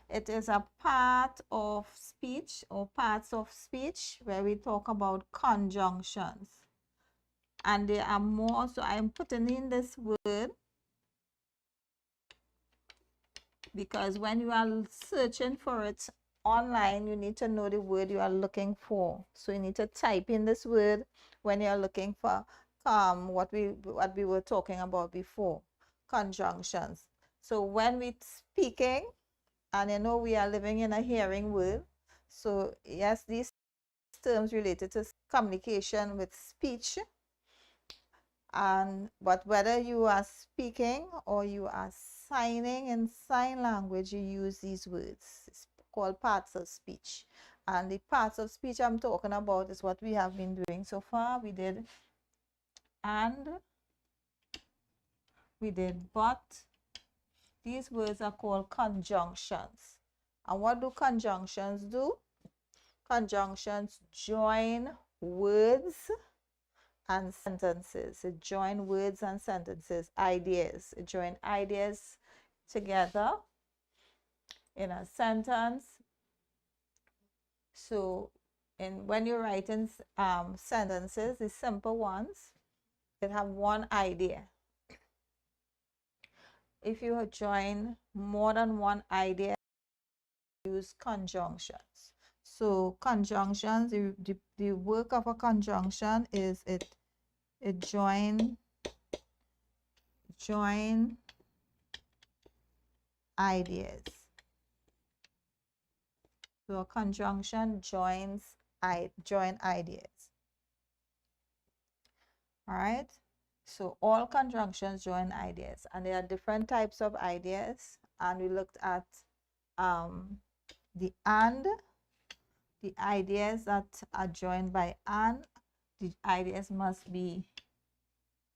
It is a part of speech or parts of speech where we talk about conjunctions. And there are more, so I'm putting in this word because when you are searching for it online, you need to know the word you are looking for. So you need to type in this word when you're looking for what we were talking about before, conjunctions. So when we're speaking, and you know we are living in a hearing world, so yes, these terms related to communication with speech, and but whether you are speaking or you are signing in sign language, you use these words. It's called parts of speech. And the parts of speech I'm talking about is what we have been doing so far. We did and, we did but. These words are called conjunctions. And what do conjunctions do? Conjunctions join words and sentences. It join words and sentences, ideas. It join ideas together in a sentence. So when you're writing sentences, the simple ones, that have one idea. If you join more than one idea, use conjunctions. So conjunctions, the work of a conjunction is it join ideas. So a conjunction join ideas. All right. So all conjunctions join ideas, and there are different types of ideas. And we looked at the and, the ideas that are joined by and, the ideas must be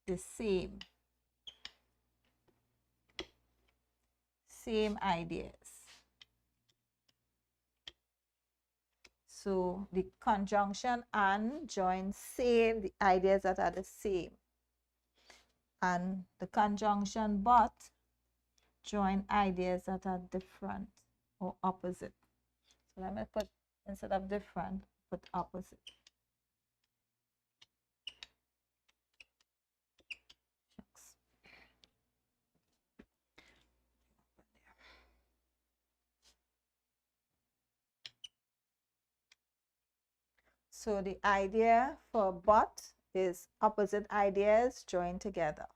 the same ideas. So the conjunction and joins same, the ideas that are the same. And the conjunction but join ideas that are different or opposite. So let me put, instead of different, put opposite. So the idea for but is opposite ideas joined together.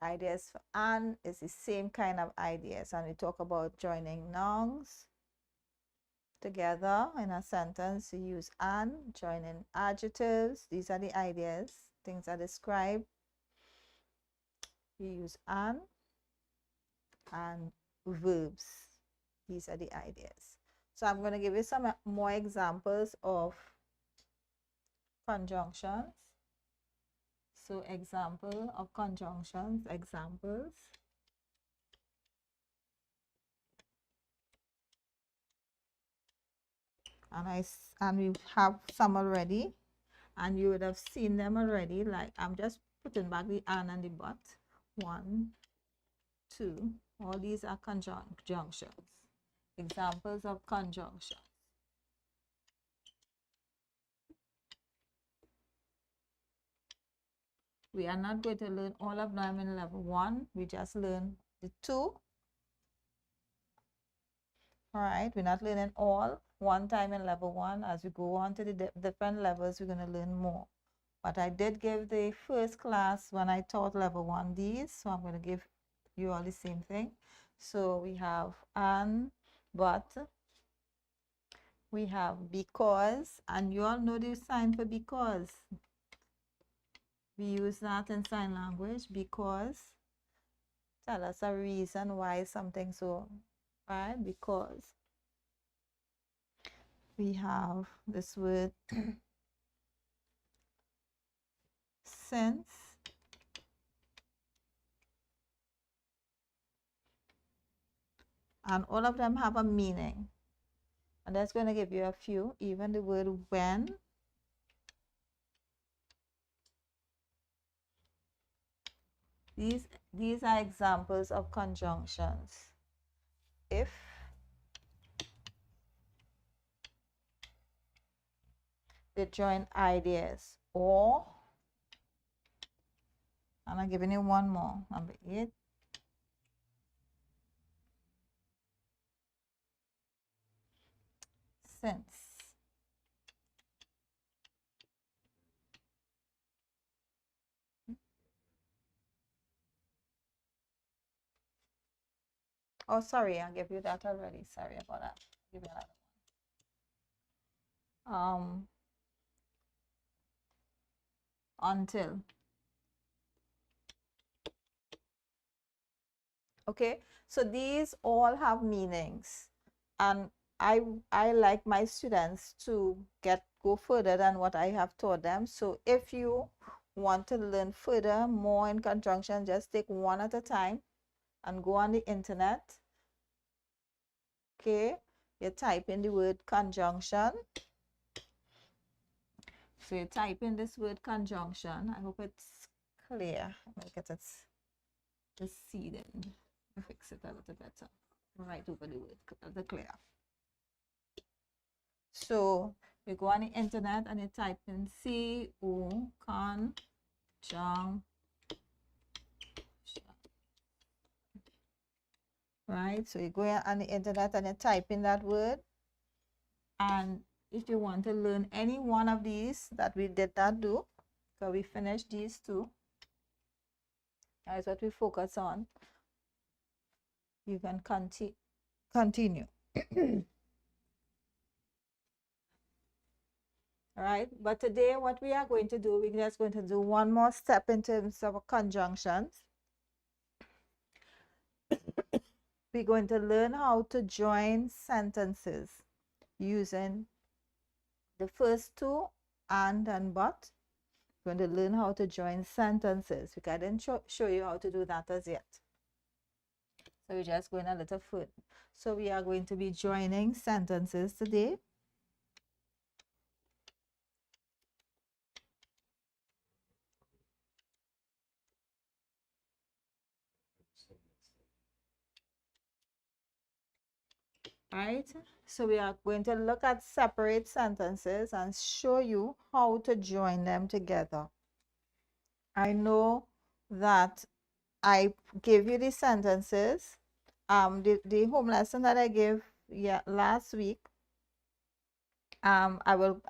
Ideas for and is the same kind of ideas, and we talk about joining nouns together in a sentence. You use and, joining adjectives. These are the ideas, things that describe. You use and verbs. These are the ideas. So I'm going to give you some more examples of conjunctions. So example of conjunctions, examples. And we have some already, and you would have seen them already. Like I'm just putting back the and the but. 1, 2, all these are conjunctions. Examples of conjunctions. We are not going to learn all of them in level 1. We just learn the 2. All right, we're not learning all one time in level 1. As we go on to the different levels, we're going to learn more. But I did give the first class when I taught level 1 these, so I'm going to give you all the same thing. So we have and, but, we have because, and you all know the sign for because. We use that in sign language. Because tell us a reason why something so, right? Because. We have this word since. And all of them have a meaning. And that's going to give you a few. Even the word when. These are examples of conjunctions. If, they join ideas. Or, and I'm giving you one more, number 8. Since. Oh, sorry, I gave you that already. Sorry about that. Give you another one. Until. Okay, so these all have meanings, and I like my students to go further than what I have taught them. So if you want to learn further more in conjunction, just take one at a time and go on the internet. Okay, you type in the word conjunction. So you type in this word conjunction. I hope it's clear. Let me get it the seeding. Fix it a little better. Right over the word the clear. So you go on the internet and you type in CO conjunction. Right? So you go on the internet and you type in that word. And if you want to learn any one of these that we did not do, so we finished these two. That's what we focus on. You can continue. All right, but today what we are going to do, we're just going to do one more step in terms of conjunctions. We're going to learn how to join sentences using the first two and but. We're going to learn how to join sentences. I didn't show you how to do that as yet. So we're just going a little further. So we are going to be joining sentences today. Right? So we are going to look at separate sentences and show you how to join them together. I know that I gave you the sentences. The home lesson that I gave last week. I will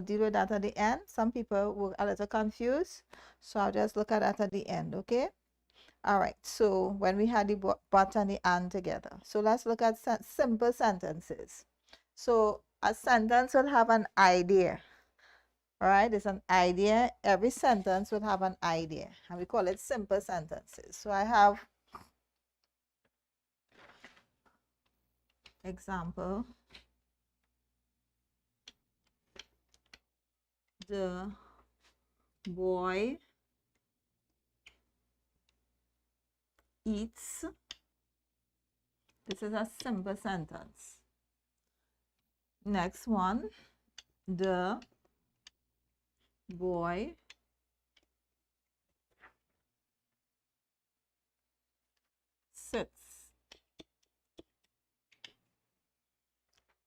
deal with that at the end. Some people were a little confused, so I'll just look at that at the end. Okay. All right. So when we had the but and the and together, so let's look at simple sentences. So a sentence will have an idea. All right, it's an idea. Every sentence will have an idea, and we call it simple sentences. So I have example. The boy eats. This is a simple sentence. Next one. The boy sits.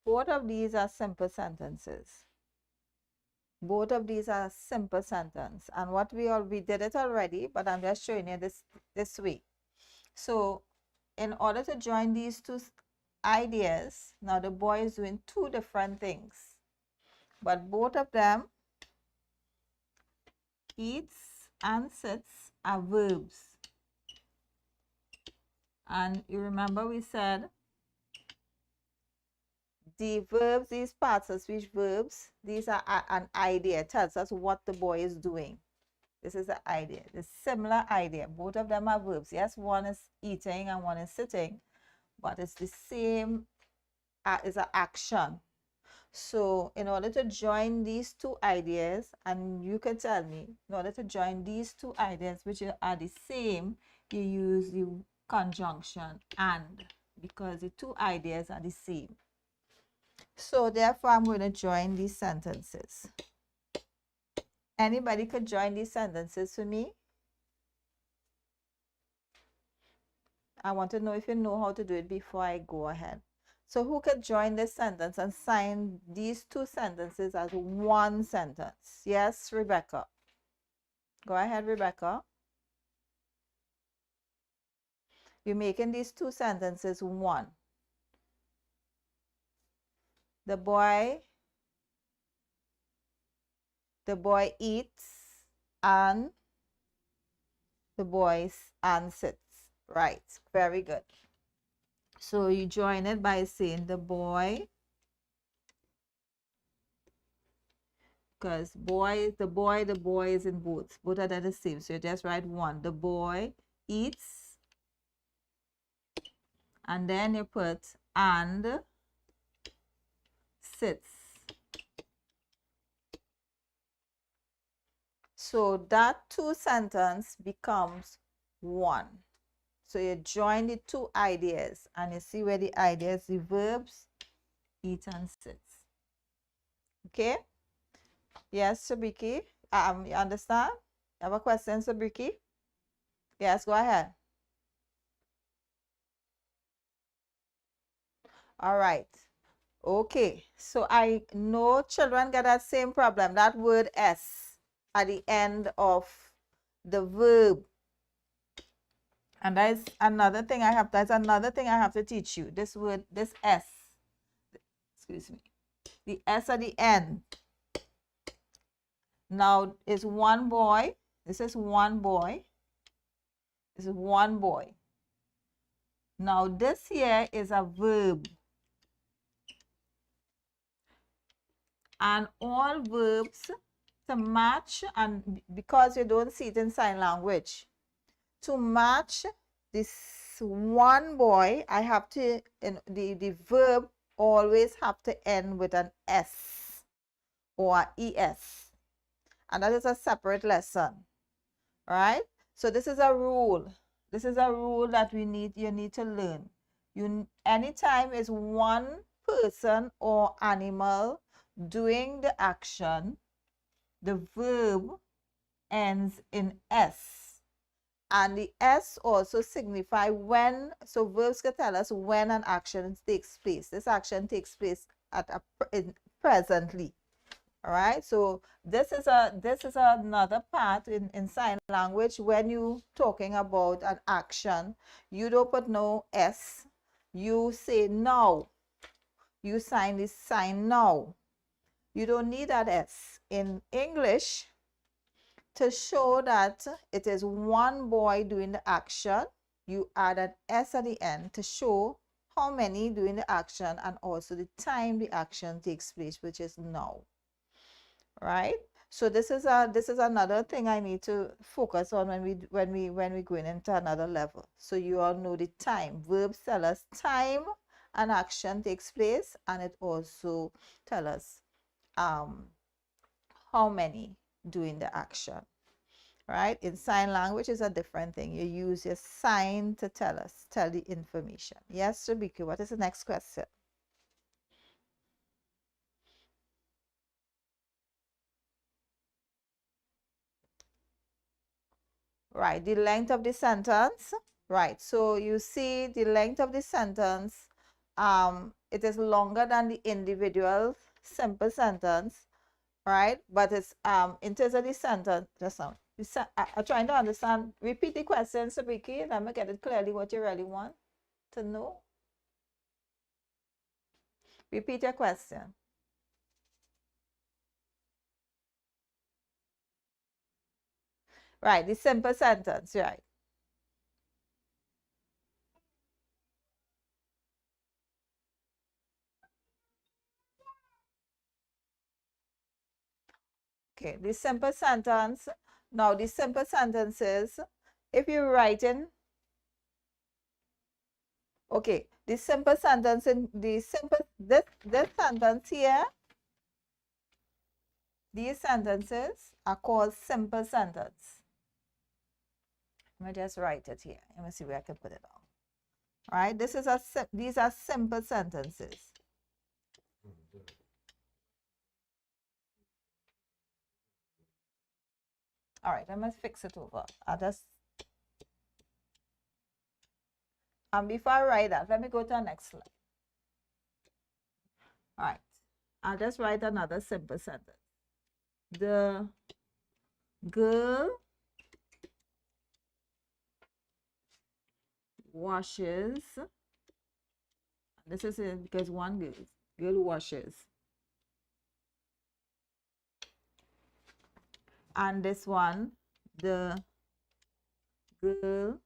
Both of these are simple sentences. Both of these are simple sentence. And what we did it already, but I'm just showing you this way. So in order to join these two ideas, now the boy is doing two different things, but both of them, eats and sits, are verbs. And you remember we said the verbs, these parts of speech verbs, these are an idea. It tells us what the boy is doing. This is the idea, the similar idea. Both of them are verbs. Yes, one is eating and one is sitting, but it's the same, is an action. So in order to join these two ideas, and you can tell me, in order to join these two ideas, which are the same, you use the conjunction and, because the two ideas are the same. So therefore, I'm going to join these sentences. Anybody could join these sentences for me? I want to know if you know how to do it before I go ahead. So who could join this sentence and sign these two sentences as one sentence? Yes, Rebecca. Go ahead, Rebecca. You're making these two sentences one. The boy eats and the boy sits. Right, very good. So you join it by saying the boy, because the boy is in both. Both are the same. So you just write one. The boy eats, and then you put and sits. So that two sentence becomes one. So you join the two ideas and you see where the ideas, the verbs, eat and sits. Okay? Yes, Sabiki. You understand? You have a question, Sabiki? Yes, go ahead. All right. Okay. So I know children get that same problem. That word S at the end of the verb. And that's another thing I have to teach you. This word, this S. Excuse me. The S at the end. Now is one boy. This is one boy. This is one boy. Now this here is a verb. And all verbs to match, and because you don't see it in sign language, to match this one boy, I have to, the verb always have to end with an S or ES. And that is a separate lesson. Right? So this is a rule. This is a rule that you need to learn. Anytime is one person or animal doing the action, the verb ends in S. And the S also signify when, so verbs can tell us when an action takes place. This action takes place presently. All right, so this is another part in sign language. When you talking about an action, you don't put no S. You say now. You sign this sign now. You don't need that S. In English, to show that it is one boy doing the action, you add an S at the end to show how many doing the action and also the time the action takes place, which is now. Right? So this is another thing I need to focus on when we going into another level. So you all know the time. Verbs tell us time an action takes place, and it also tell us how many doing the action. Right? In sign language is a different thing. You use your sign to tell the information. Yes, Rebecca, what is the next question? Right, the length of the sentence. Right, so you see the length of the sentence, it is longer than the individual simple sentence, right? But it's in terms of the sentence, just now. I'm trying to understand. Repeat the question, Sabiki. Let me get it clearly what you really want to know. Repeat your question. Right, the simple sentence, right? Okay, the simple sentence. Now, the simple sentences, if you write in, okay, the simple sentence in this sentence here, these sentences are called simple sentence. Let me just write it here. Let me see where I can put it on. All right, these are simple sentences. All right, let me fix it over. Before I write that, let me go to the next slide. All right. I'll just write another simple sentence. The girl washes. This is it because one girl washes. And this one, the girl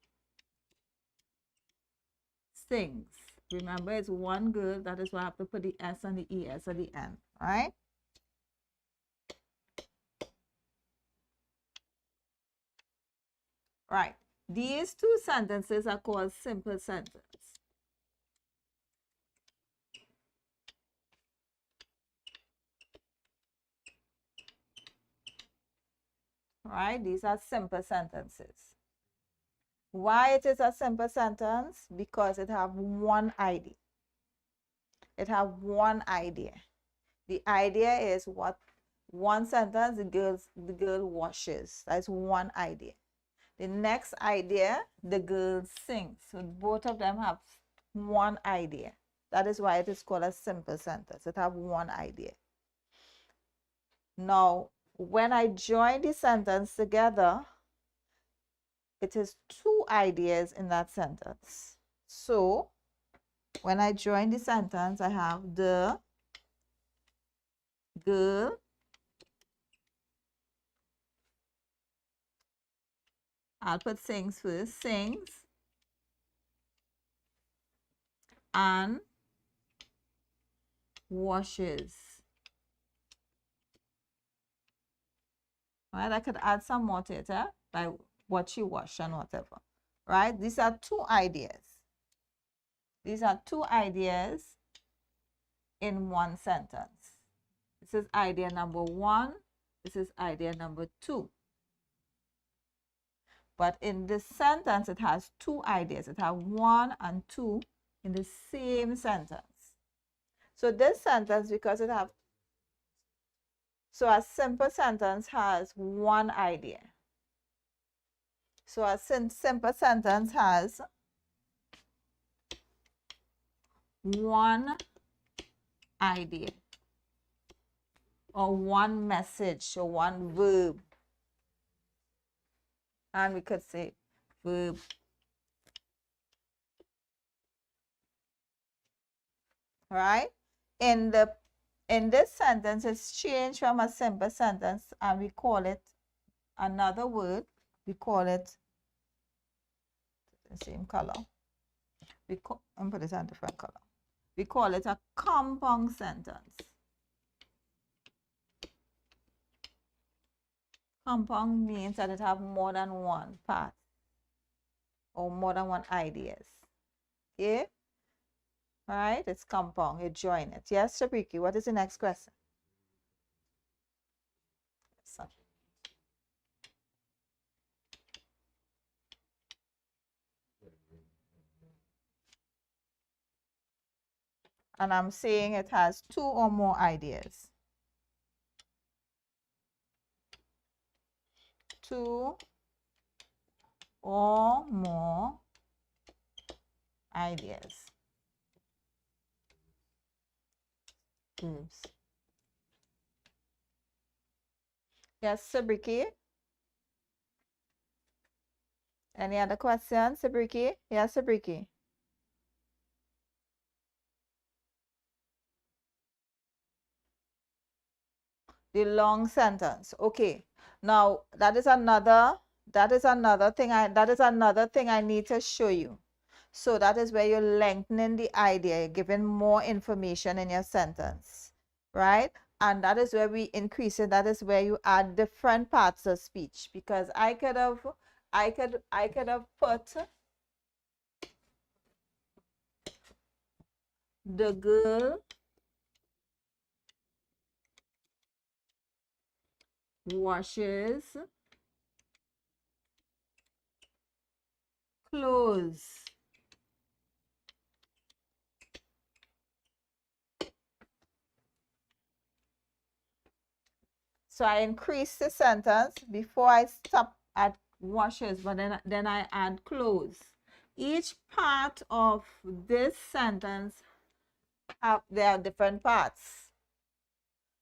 sings. Remember, it's one girl. That is why I have to put the S and the ES at the end, right? Right. These two sentences are called simple sentences. Right? These are simple sentences. Why it is a simple sentence? Because it have one idea. It have one idea. The idea is what one sentence, the girl washes. That's one idea. The next idea, the girl sings. So both of them have one idea. That is why it is called a simple sentence. It have one idea. Now, when I join the sentence together, it is two ideas in that sentence. So, when I join the sentence, I have the girl I'll put sings first, sings and washes. Right, I could add some more to it, by what she washed and whatever. Right, these are two ideas. These are two ideas in one sentence. This is idea number one. This is idea number two. But in this sentence, it has two ideas. It has one and two in the same sentence. So this sentence, because it have, so a simple sentence has one idea. So a simple sentence has one idea or one message or one verb. And we could say verb. Right? In this sentence, it's changed from a simple sentence and we call it another word. We call it the same color. I'm put it in a different color. We call it a compound sentence. Compound means that it have more than one part or more than one ideas. Okay? Right? It's compound. You join it. Yes, Shabriki, what is the next question? Yes, and I'm saying it has two or more ideas. Two or more ideas. Verbs. Yes, Sabriki. Any other questions, Sabriki? Yes, Sabriki. The long sentence. Okay. Now that is another thing I need to show you. So that is where you're lengthening the idea, you're giving more information in your sentence, right? And that is where we increase it. That is where you add different parts of speech, because I could have put the girl washes clothes. So I increase the sentence before I stop at washes, but then I add clothes. Each part of this sentence there are different parts.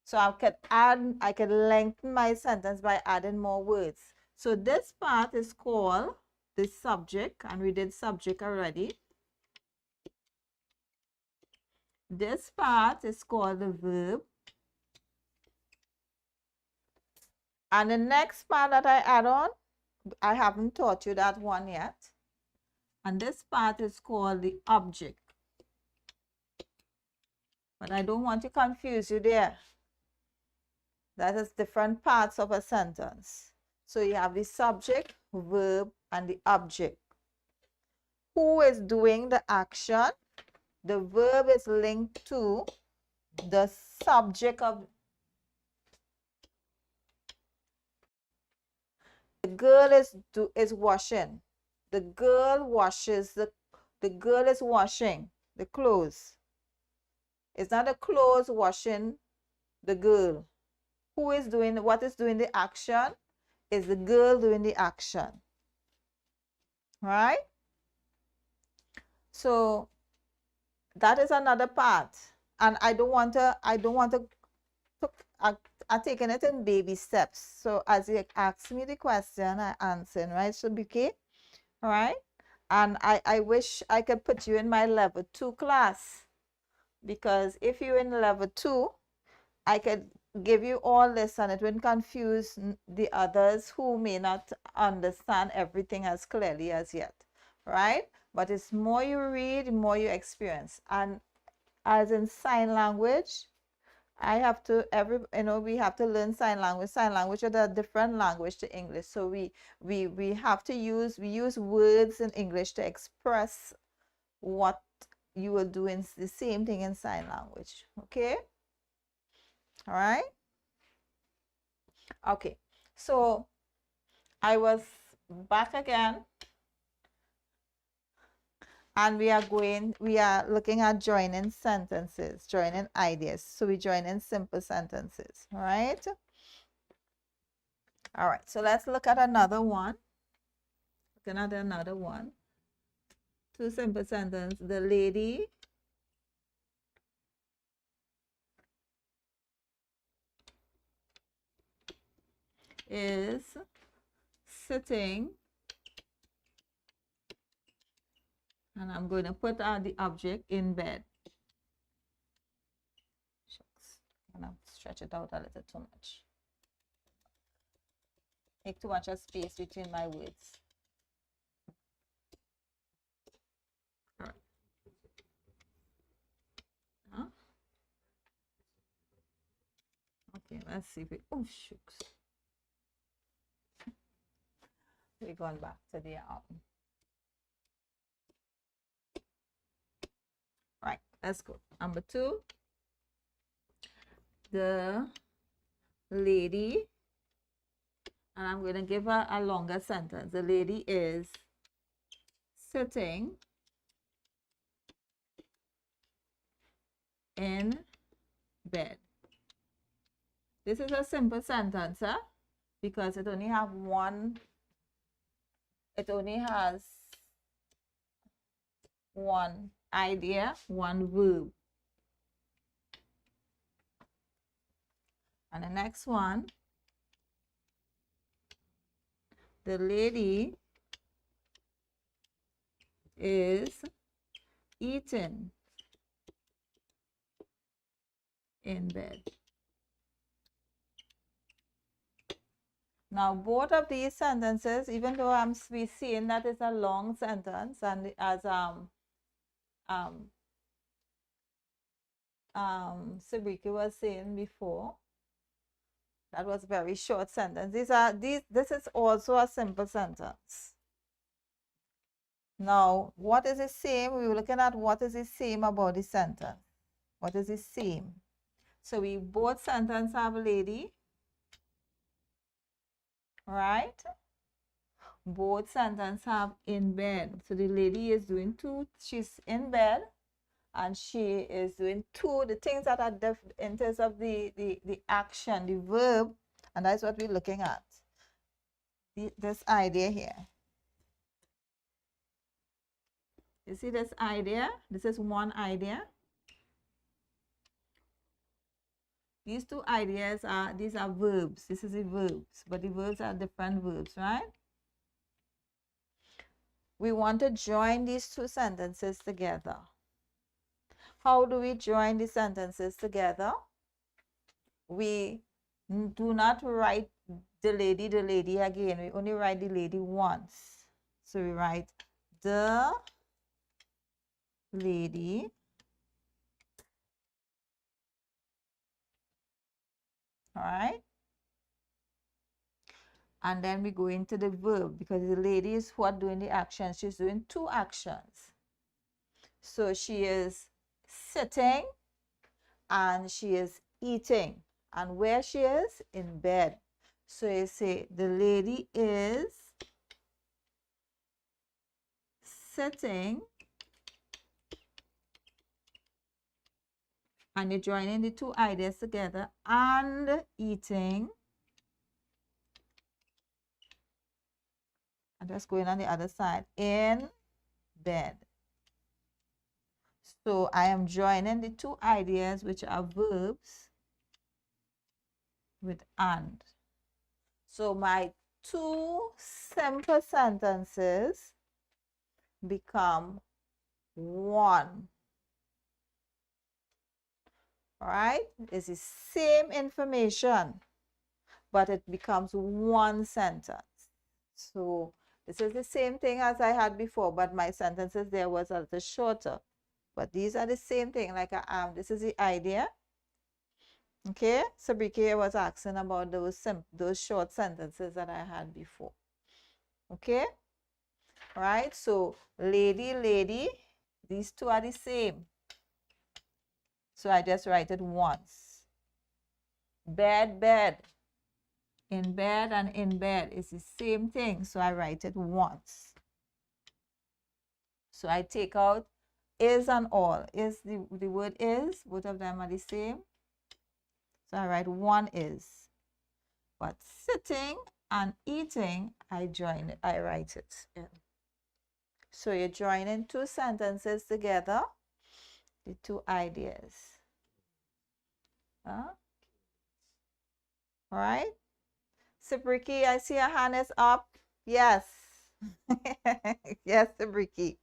So I can lengthen my sentence by adding more words. So this part is called the subject, and we did subject already. This part is called the verb. And the next part that I add on, I haven't taught you that one yet. And this part is called the object. But I don't want to confuse you there. That is different parts of a sentence. So you have the subject, verb, and the object. Who is doing the action? The verb is linked to the subject of the girl is washing. The girl washes the girl is washing the clothes. It's not the clothes washing the girl. Who is doing what is doing the action? Is the girl doing the action. Right? So that is another part. And I don't want to I'm taking it in baby steps. So as you ask me the question, I answer, right? So BK, all right? And I wish I could put you in my level 2 class, because if you're in level 2, I could give you all this and it wouldn't confuse the others who may not understand everything as clearly as yet, right? But it's more you read, the more you experience. And as in sign language, I have to we have to learn sign language. Sign language is a different language to English. So we have to use words in English to express what you will do in the same thing in sign language. Okay? All right? Okay. So I was back again, and we are looking at joining sentences, joining ideas. So we join in simple sentences, all right? All right, so let's look at another one. Looking at another one. Two simple sentences. The lady is sitting, and I'm going to put the object in bed. Shucks, I'm going to stretch it out a little too much. Take too much of space between my words. All right. Huh? Okay, let's see if we, oh shucks. We're going back to the right, let's go. Number 2. The lady, and I'm going to give her a longer sentence. The lady is sitting in bed. This is a simple sentence, huh? Because it only has one idea, one verb. And the next one, the lady is eating in bed. Now, both of these sentences, even though we seeing that it's a long sentence, and as Sabriki was saying before, that was very short sentence. This is also a simple sentence. Now, what is the same? We were looking at what is the same about the sentence. What is the same? So we both sentences have lady, right? Both sentences have in bed. So the lady is doing two. She's in bed, and she is doing two. The things that are different in terms of the action, the verb, and that's what we're looking at. This idea here. You see this idea? This is one idea. These two ideas are, these are verbs. This is the verbs, but the verbs are different verbs, right? We want to join these two sentences together. How do we join the sentences together? We do not write the lady again. We only write the lady once. So we write the lady, all right? And then we go into the verb, because the lady is what doing the action. She's doing two actions. So she is sitting and she is eating. And where she is? In bed. So you say the lady is sitting, and you're joining the two ideas together, and eating. And just going on the other side, in bed. So I am joining the two ideas, which are verbs, with and. So my two simple sentences become one. All right? It's the same information, but it becomes one sentence. So this is the same thing as I had before, but my sentences there was a little shorter. But these are the same thing, like this is the idea. Okay, Sabrike was asking about those short sentences that I had before. Okay, all right, so lady, lady, these two are the same. So I just write it once. Bed, bed. In bed and in bed is the same thing. So I write it once. So I take out is and all. Is the word is, both of them are the same. So I write one is. But sitting and eating, I join it, I write it in. So you're joining two sentences together, the two ideas. All right. Sabriki, I see your hand is up. Yes. Yes, Sabriki.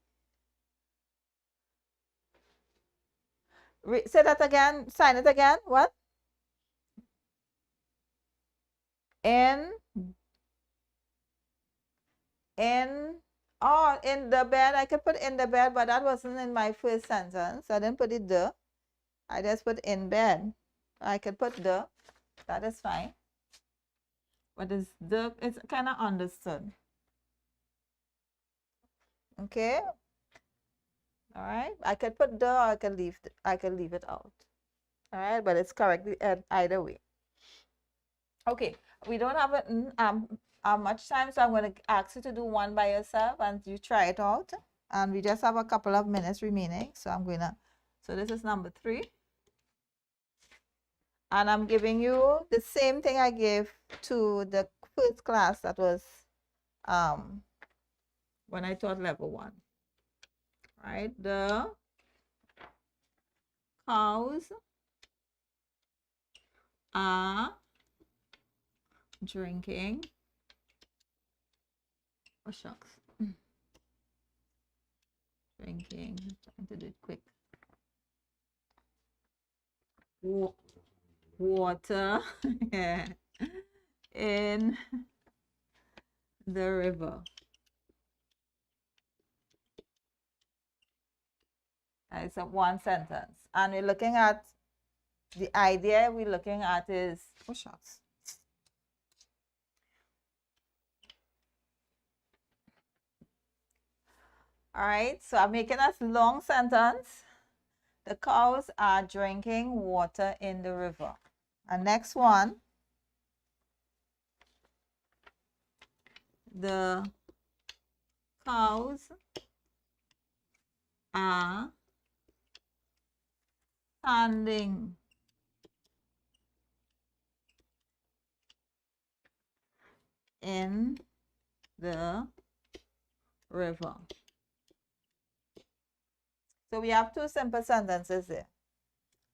Say that again. Sign it again. What? In oh, in the bed. I could put in the bed, but that wasn't in my first sentence. I didn't put it the. I just put in bed. I could put the. That is fine. But it's kind of understood. Okay. All right. I could put the, or I could leave it out. All right, but it's correct either way. Okay, we don't have much time, so I'm going to ask you to do one by yourself and you try it out. And we just have a couple of minutes remaining, so so this is number 3. And I'm giving you the same thing I gave to the first class, that was when I taught level 1. Right, the cows are drinking. Oh shucks. Drinking. Trying to do it quick. Water in the river. It's a one sentence. And we're looking at the idea we're looking at is, oh shucks. All right, so I'm making a long sentence. The cows are drinking water in the river. And next one, the cows are standing in the river. So we have two simple sentences there.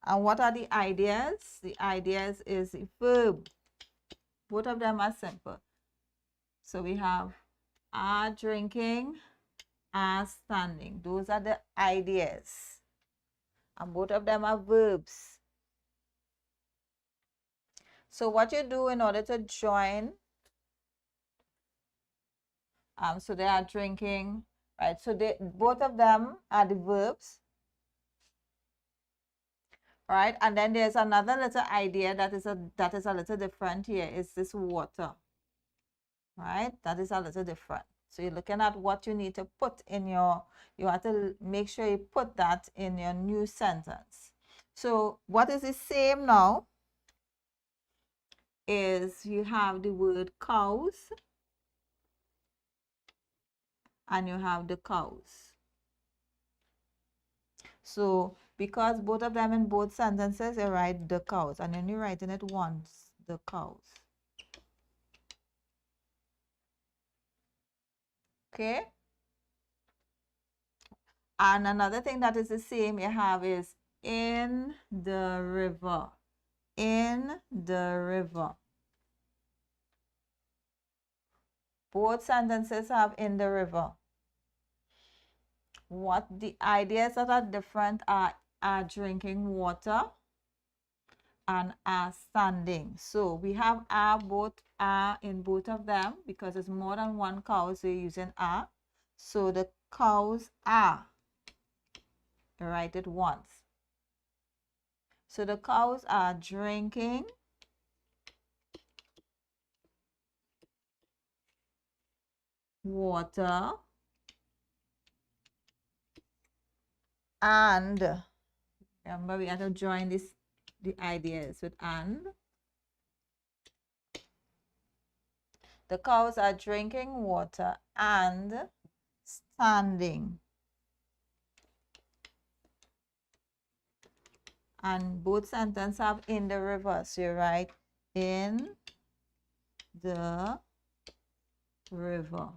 And what are the ideas? The ideas is a verb. Both of them are simple. So we have are drinking, are standing. Those are the ideas. And both of them are verbs. So what you do in order to join, so they are drinking, right? So both of them are the verbs, right? And then there's another little idea that is a little different here. Is this water, right? That is a little different. So you're looking at what you need to put in your, you have to make sure you put that in your new sentence. So what is the same now is you have the word cows and you have the cows. So because both of them in both sentences, you write the cows, and then you're writing it once, the cows. Okay? And another thing that is the same you have is in the river. In the river. Both sentences have in the river. What the ideas that are different are drinking water and are standing. So we have both are in both of them because it's more than one cow, so you're using are. So the cows are. Write it once. So the cows are drinking water and, remember we have to join the ideas with and. The cows are drinking water and standing. And both sentences have in the river. So you write in the river.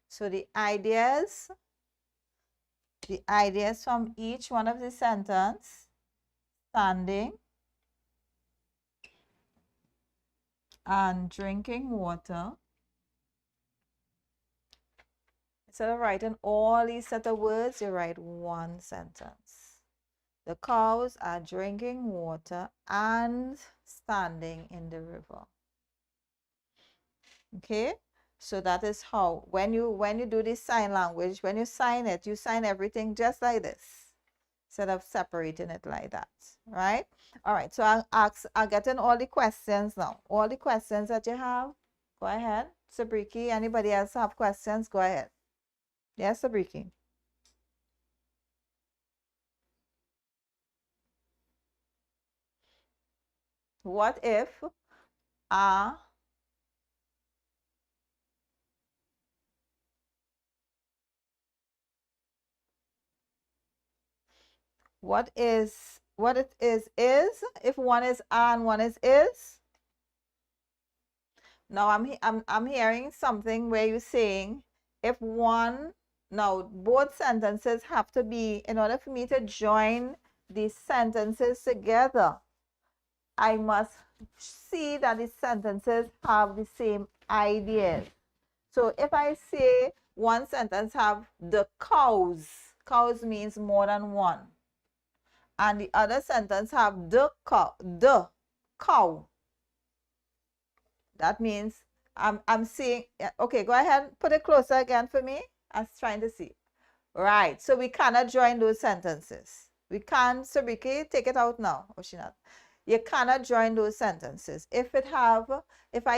So the ideas from each one of the sentence, standing and drinking water. Instead of writing all these set of words, you write one sentence. The cows are drinking water and standing in the river. Okay, so that is how when you do this sign language, when you sign it, you sign everything just like this instead of separating it like that, right? All right, so I'll get in all the questions now. All the questions that you have, go ahead. Sabriki, anybody else have questions? Go ahead. Yes, Sabriki. What if what it is if one is and one is? Now I'm hearing something where you're saying if one, now both sentences have to be, in order for me to join these sentences together, I must see that these sentences have the same ideas. So if I say one sentence have the cows means more than one, and the other sentence have the cow, that means I'm seeing, okay, go ahead, put it closer again for me. I was trying to see. Right, so we cannot join those sentences. We can't, Sabriki, take it out now. Or she not. You cannot join those sentences. If I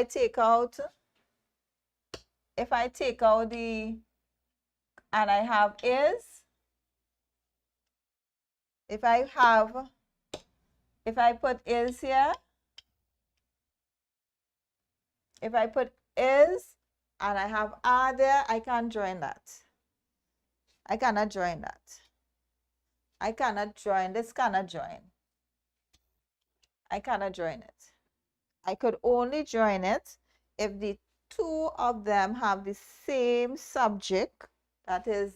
take out the, and I have is, if I put is here, if I put is and I have are there, I can't join that. I cannot join that. I cannot join, this cannot join. I cannot join it. I could only join it if the two of them have the same subject, that is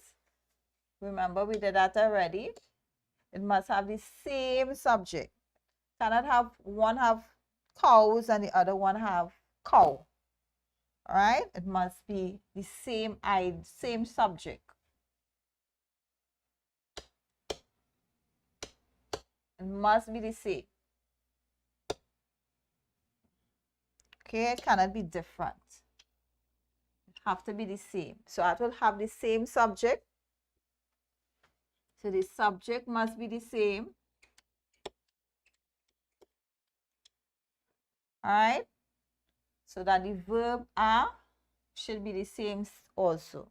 Remember, we did that already. It must have the same subject. Cannot have one have cows and the other one have cow. All right? It must be the same subject. It must be the same. Okay, it cannot be different. It have to be the same. So that will have the same subject. So the subject must be the same. All right? So that the verb are should be the same also.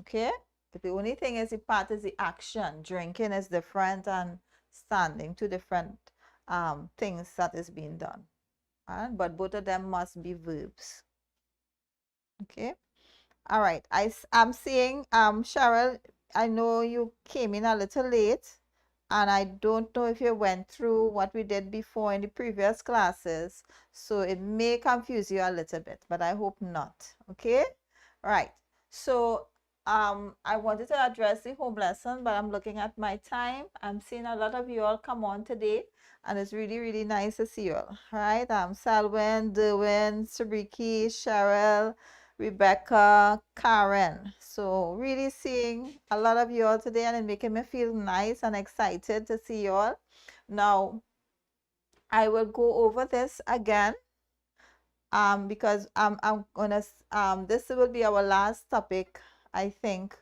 Okay? But the only thing is the part is the action. Drinking is different and standing, two different things that is being done. Right? But both of them must be verbs. Okay? All right. I'm seeing, Cheryl, I know you came in a little late, and I don't know if you went through what we did before in the previous classes, so it may confuse you a little bit, but I hope not. Okay? Right. So I wanted to address the home lesson, but I'm looking at my time. I'm seeing a lot of you all come on today, and it's really, really nice to see you all. Right? Selwyn, Derwin, Sabriki, Cheryl, Rebecca, Karen. So really seeing a lot of you all today, and it making me feel nice and excited to see you all. Now, I will go over this again because I'm gonna this will be our last topic, I think,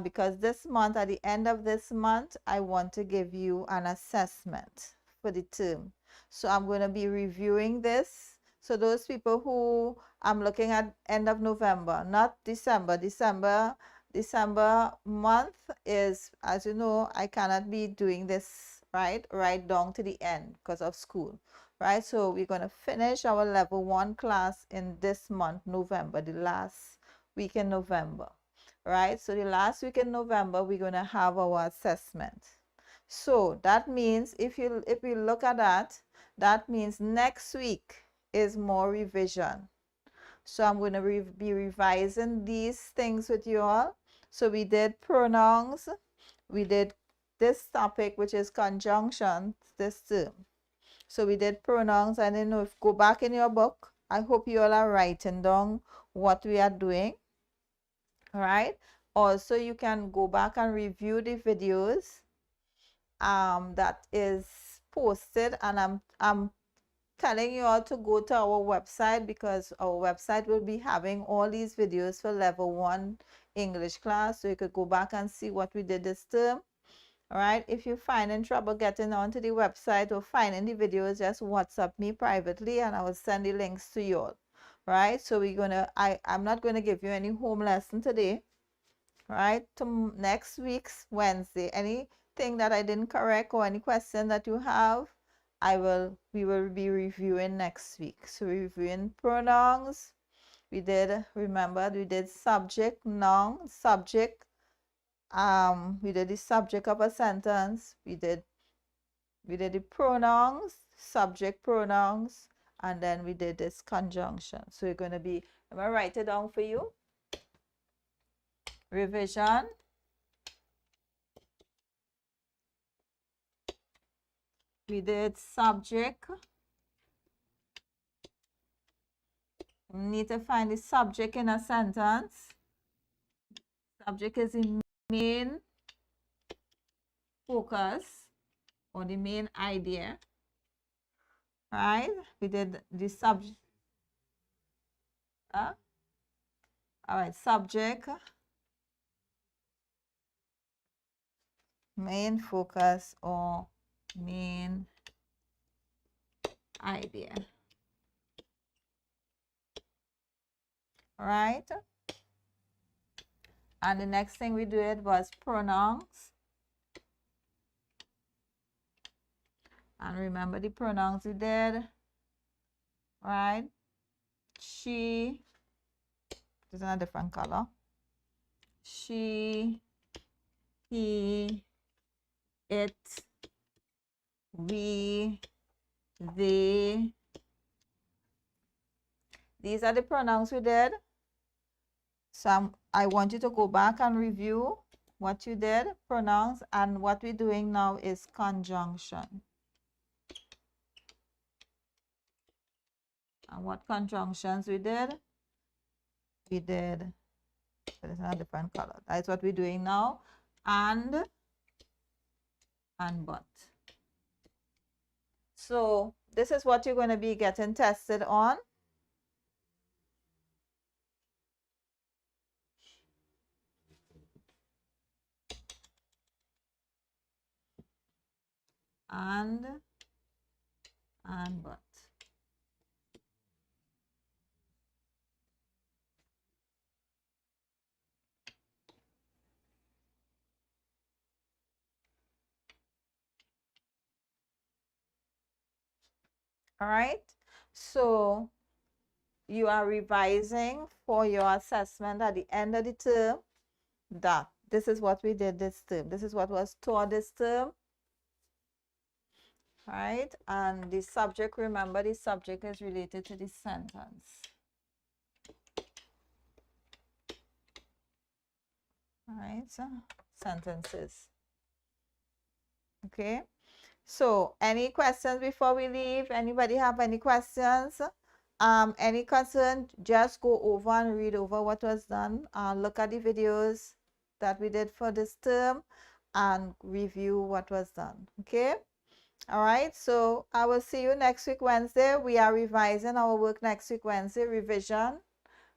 because this month, at the end of this month, I want to give you an assessment for the term. So I'm going to be reviewing this. So those people who I'm looking at end of November, not December. December month is, as you know, I cannot be doing this right down to the end because of school. Right, so we're going to finish our level 1 class in this month, November, the last week in November. Right, so the last week in November, we're going to have our assessment. So that means if we look at that, that means next week is more revision. So I'm going to be revising these things with you all. So we did pronouns, we did this topic, which is conjunctions, this term. So we did pronouns. I don't know if go back in your book. I hope you all are writing down what we are doing. All right. Also, you can go back and review the videos that is posted, and I'm telling you all to go to our website because our website will be having all these videos for level 1 English class, so you could go back and see what we did this term. All right, if you find in trouble getting onto the website or finding the videos, just WhatsApp me privately and I will send the links to you all. Right, so I'm not going to give you any home lesson today. Right, to next week's Wednesday, anything that I didn't correct or any question that you have, we will be reviewing next week. So reviewing pronouns. Remember we did subject, noun, subject. We did the subject of a sentence. We did the pronouns, subject pronouns, and then we did this conjunction. So you're going to be, I'm going to write it down for you. Revision. We did subject. We need to find the subject in a sentence. Subject is the main focus or the main idea. Right? We did the subject. All right, subject, main focus or main idea. All right? And the next thing we did was pronouns. And remember the pronouns we did, right? She, this is in a different color. She, he, it, we, they. These are the pronouns we did. So I want you to go back and review what you did, pronouns, and what we're doing now is conjunction. And what conjunctions we did? We did, it's a different color. That's what we're doing now. And but. So this is what you're going to be getting tested on. And but. All right. So you are revising for your assessment at the end of the term. That this is what we did this term. This is what was taught this term. Right? And the subject, remember, the subject is related to the sentence. All right, so sentences. Okay. So any questions before we leave? Anybody have any questions? Any concern? Just go over and read over what was done. Look at the videos that we did for this term and review what was done. Okay. All right. So I will see you next week, Wednesday. We are revising our work next week, Wednesday, revision.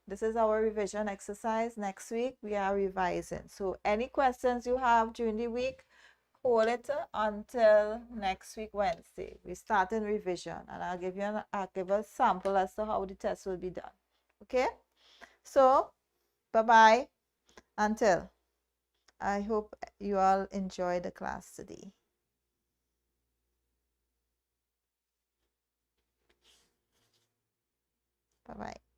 This is our revision exercise. Next week, we are revising. So any questions you have during the week, hold it until next week, Wednesday. We start in revision, and I'll give a sample as to how the test will be done. Okay? So, bye-bye until. I hope you all enjoy the class today. Bye-bye.